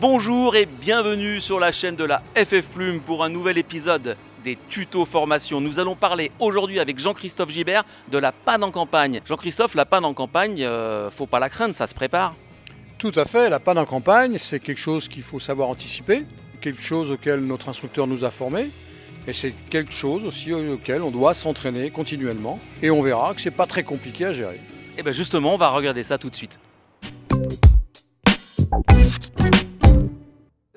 Bonjour et bienvenue sur la chaîne de la FF Plume pour un nouvel épisode des tutos formation. Nous allons parler aujourd'hui avec Jean-Christophe Gibert de la panne en campagne. Jean-Christophe, la panne en campagne, faut pas la craindre, ça se prépare. Tout à fait, la panne en campagne, c'est quelque chose qu'il faut savoir anticiper, quelque chose auquel notre instructeur nous a formés, et c'est quelque chose aussi auquel on doit s'entraîner continuellement, et on verra que c'est pas très compliqué à gérer. Et bien justement, on va regarder ça tout de suite.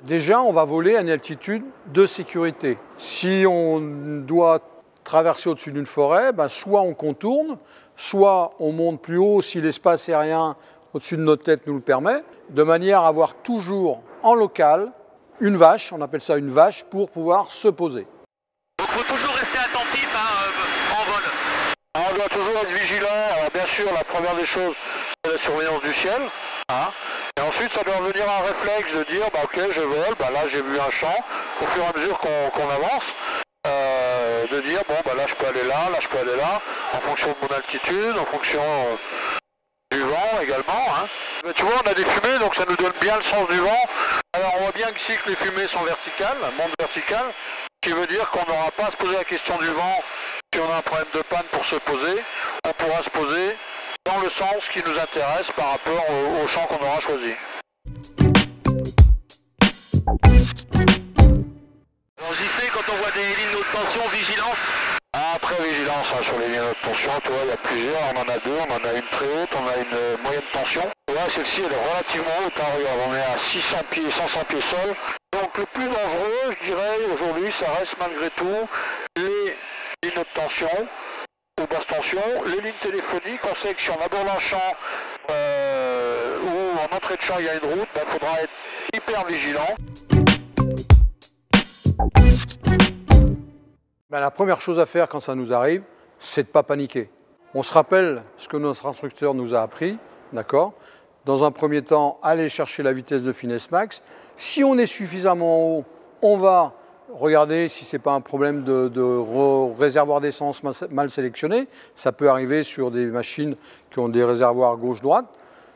Déjà, on va voler à une altitude de sécurité. Si on doit traverser au-dessus d'une forêt, soit on contourne, soit on monte plus haut si l'espace aérien au-dessus de notre tête nous le permet, de manière à avoir toujours en local une vache, on appelle ça une vache, pour pouvoir se poser. Donc il faut toujours rester attentif en vol. On doit toujours être vigilant. Alors bien sûr, la première des choses, c'est la surveillance du ciel. Et ensuite, ça doit venir un réflexe de dire, ok, je vole, là j'ai vu un champ, au fur et à mesure qu'on avance, de dire, là je peux aller là je peux aller là, en fonction de mon altitude, en fonction du vent également. Mais tu vois, on a des fumées, donc ça nous donne bien le sens du vent. Alors on voit bien ici que les fumées sont verticales, montent verticales, ce qui veut dire qu'on n'aura pas à se poser la question du vent. Si on a un problème de panne pour se poser, on pourra se poser dans le sens qui nous intéresse par rapport au champ qu'on aura choisi. Alors j'y sais, quand on voit des lignes de haute tension, vigilance. Très vigilance sur les lignes de haute tension, tu vois, il y a plusieurs, on en a deux, on en a une très haute, on a une moyenne tension. Là, celle-ci, elle est relativement haute, regarde, on est à 600 pieds, 500 pieds sol. Donc le plus dangereux, je dirais, aujourd'hui, ça reste malgré tout les lignes de haute tension, ou basse tension, les lignes téléphoniques. On sait que si on aborde un champ ou en entrée de champ il y a une route, il faudra être hyper vigilant. La première chose à faire quand ça nous arrive, c'est de ne pas paniquer. On se rappelle ce que notre instructeur nous a appris, d'accord ? Dans un premier temps, aller chercher la vitesse de finesse max. Si on est suffisamment haut, on va regarder si ce n'est pas un problème de réservoir d'essence mal sélectionné. Ça peut arriver sur des machines qui ont des réservoirs gauche-droite.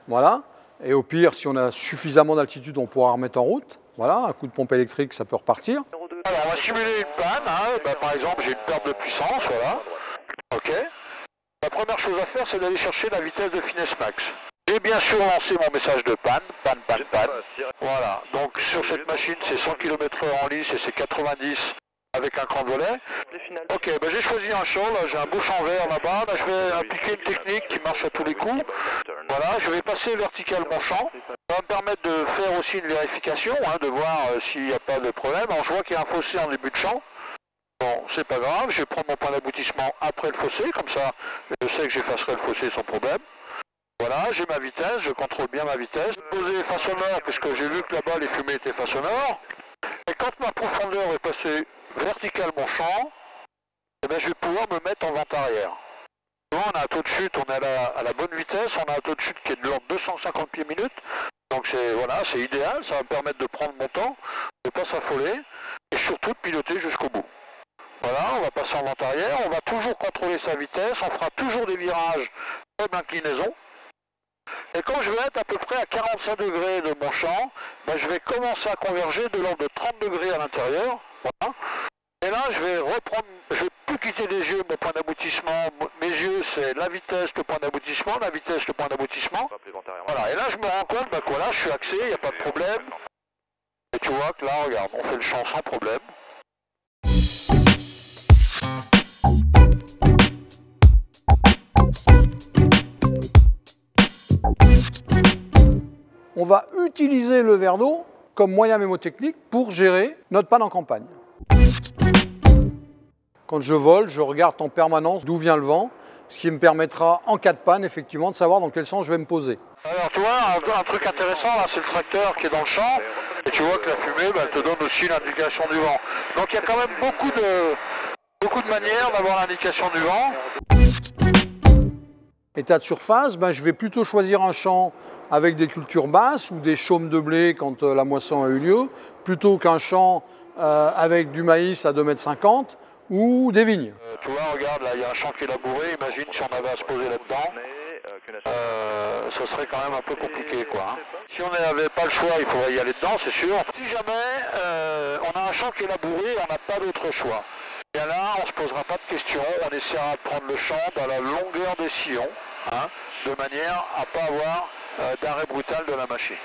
Voilà. Et au pire, si on a suffisamment d'altitude, on pourra remettre en route. Voilà, un coup de pompe électrique, ça peut repartir. Alors, on va simuler une panne. Par exemple, j'ai une perte de puissance, voilà. Ok. La première chose à faire, c'est d'aller chercher la vitesse de finesse max. J'ai bien sûr lancé mon message de panne. Voilà. Donc, sur cette machine, c'est 100 km/h en lice et c'est 90 avec un cran de volet. Ok, j'ai choisi un champ, là j'ai un beau champ vert là-bas. Là, je vais appliquer une technique qui marche à tous les coups. Voilà, je vais passer vertical mon champ. Ça va me permettre de faire aussi une vérification, de voir s'il n'y a pas de problème. Alors je vois qu'il y a un fossé en début de champ. Bon, c'est pas grave, je vais prendre mon point d'aboutissement après le fossé, comme ça je sais que j'effacerai le fossé sans problème. Voilà, j'ai ma vitesse, je contrôle bien ma vitesse. Poser face au nord, puisque j'ai vu que là-bas les fumées étaient face au nord. Et quand ma profondeur est passée vertical mon champ, je vais pouvoir me mettre en vente arrière. On a un taux de chute, on est à la bonne vitesse, on a un taux de chute qui est de l'ordre de 250 pieds minutes. Donc c'est idéal, ça va me permettre de prendre mon temps, de ne pas s'affoler et surtout de piloter jusqu'au bout. Voilà, on va passer en vente arrière, on va toujours contrôler sa vitesse, on fera toujours des virages comme inclinaison. Et quand je vais être à peu près à 45 degrés de mon champ, je vais commencer à converger de l'ordre de 30 degrés à l'intérieur. Voilà. Et là, je vais plus quitter des yeux mon point d'aboutissement. Mes yeux, c'est la vitesse, le point d'aboutissement, la vitesse, le point d'aboutissement. Voilà. Et là, je me rends compte que je suis axé, il n'y a pas de problème. Et tu vois que là, regarde, on fait le champ sans problème. On va utiliser le verre d'eau comme moyen mémotechnique pour gérer notre panne en campagne. Quand je vole, je regarde en permanence d'où vient le vent, ce qui me permettra, en cas de panne, effectivement, de savoir dans quel sens je vais me poser. Alors tu vois, un truc intéressant, là, c'est le tracteur qui est dans le champ, et tu vois que la fumée, elle te donne aussi l'indication du vent. Donc il y a quand même beaucoup de manières d'avoir l'indication du vent. État de surface, je vais plutôt choisir un champ avec des cultures basses ou des chaumes de blé quand la moisson a eu lieu, plutôt qu'un champ avec du maïs à 2,50 m ou des vignes. Tu vois, regarde, là, il y a un champ qui est labouré, imagine si on avait à se poser là-dedans. ce serait quand même un peu compliqué, quoi. Hein. Si on n'avait pas le choix, il faudrait y aller dedans, c'est sûr. Si jamais on a un champ qui est labouré, on n'a pas d'autre choix. Et là, on ne se posera pas de questions, on essaiera de prendre le champ dans la longueur des sillons, hein, de manière à ne pas avoir d'arrêt brutal de la machine.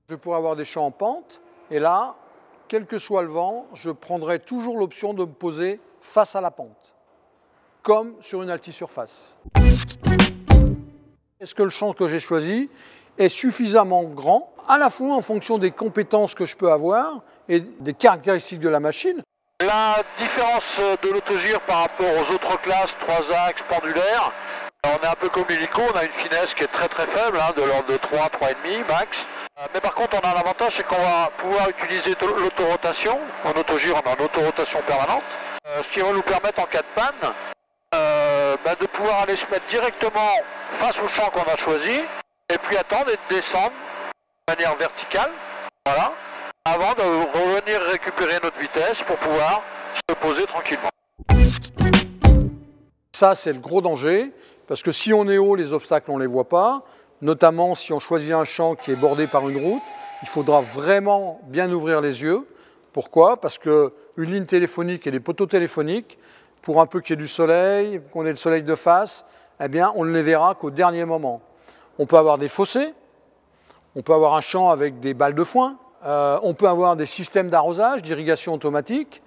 Je pourrais avoir des champs en pente, et là, quel que soit le vent, je prendrai toujours l'option de me poser face à la pente, comme sur une altisurface. Est-ce que le champ que j'ai choisi est suffisamment grand, à la fois en fonction des compétences que je peux avoir et des caractéristiques de la machine? La différence de l'autogire par rapport aux autres classes, 3 axes, pendulaires, on est un peu comme l'hélico, on a une finesse qui est très faible, hein, de l'ordre de 3, 3,5 max. Mais par contre, on a un avantage, c'est qu'on va pouvoir utiliser l'autorotation. En autogire, on a une autorotation permanente. Ce qui va nous permettre, en cas de panne, de pouvoir aller se mettre directement face au champ qu'on a choisi, et puis attendre et de descendre de manière verticale, voilà, avant de revenir récupérer notre vitesse pour pouvoir se poser tranquillement. Ça, c'est le gros danger, parce que si on est haut, les obstacles, on ne les voit pas. Notamment si on choisit un champ qui est bordé par une route, il faudra vraiment bien ouvrir les yeux. Pourquoi? Parce qu'une ligne téléphonique et des poteaux téléphoniques, pour un peu qu'il y ait du soleil, qu'on ait le soleil de face, eh bien, on ne les verra qu'au dernier moment. On peut avoir des fossés, on peut avoir un champ avec des balles de foin, on peut avoir des systèmes d'arrosage, d'irrigation automatique.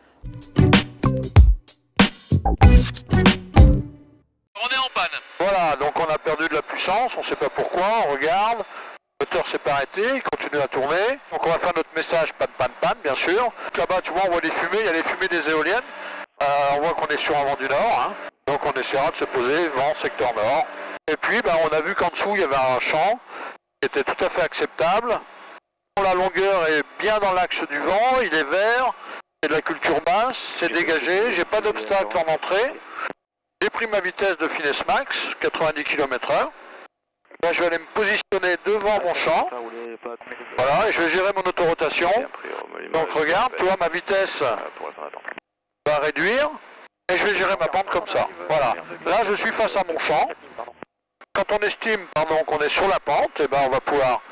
On est en panne. Voilà, donc on a perdu de la puissance, on ne sait pas pourquoi, on regarde, le moteur s'est pas arrêté, il continue à tourner. Donc on va faire notre message panne, bien sûr. Là-bas, tu vois, on voit des fumées, il y a les fumées des éoliennes. On voit qu'on est sur un vent du nord, hein. Donc on essaiera de se poser vent secteur nord. Et puis, on a vu qu'en dessous, il y avait un champ qui était tout à fait acceptable. La longueur est bien dans l'axe du vent, il est vert, c'est de la culture basse, c'est dégagé, j'ai pas d'obstacle en entrée. J'ai pris ma vitesse de finesse max, 90 km/h. Là, je vais aller me positionner devant mon champ. Voilà, et je vais gérer mon autorotation. Donc regarde, tu vois, ma vitesse va réduire. Et je vais gérer ma pente comme ça. Voilà. Là, je suis face à mon champ. Quand on estime qu'on est sur la pente, eh ben, on va pouvoir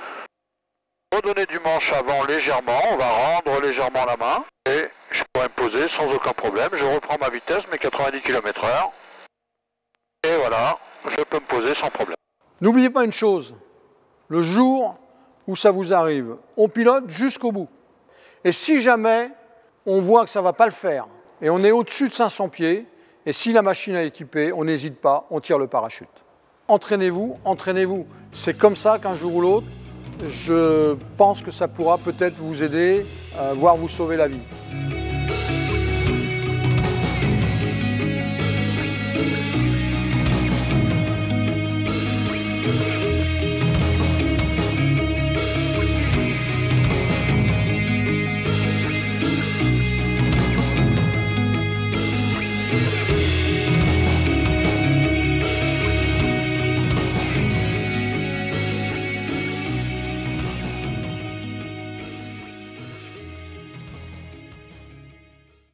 redonner du manche avant légèrement. On va rendre légèrement la main. Et je pourrai me poser sans aucun problème. Je reprends ma vitesse, mes 90 km/h. Et voilà, je peux me poser sans problème. N'oubliez pas une chose, le jour où ça vous arrive, on pilote jusqu'au bout. Et si jamais on voit que ça ne va pas le faire, et on est au-dessus de 500 pieds, et si la machine est équipée, on n'hésite pas, on tire le parachute. Entraînez-vous, entraînez-vous. C'est comme ça qu'un jour ou l'autre, je pense que ça pourra peut-être vous aider, voire vous sauver la vie.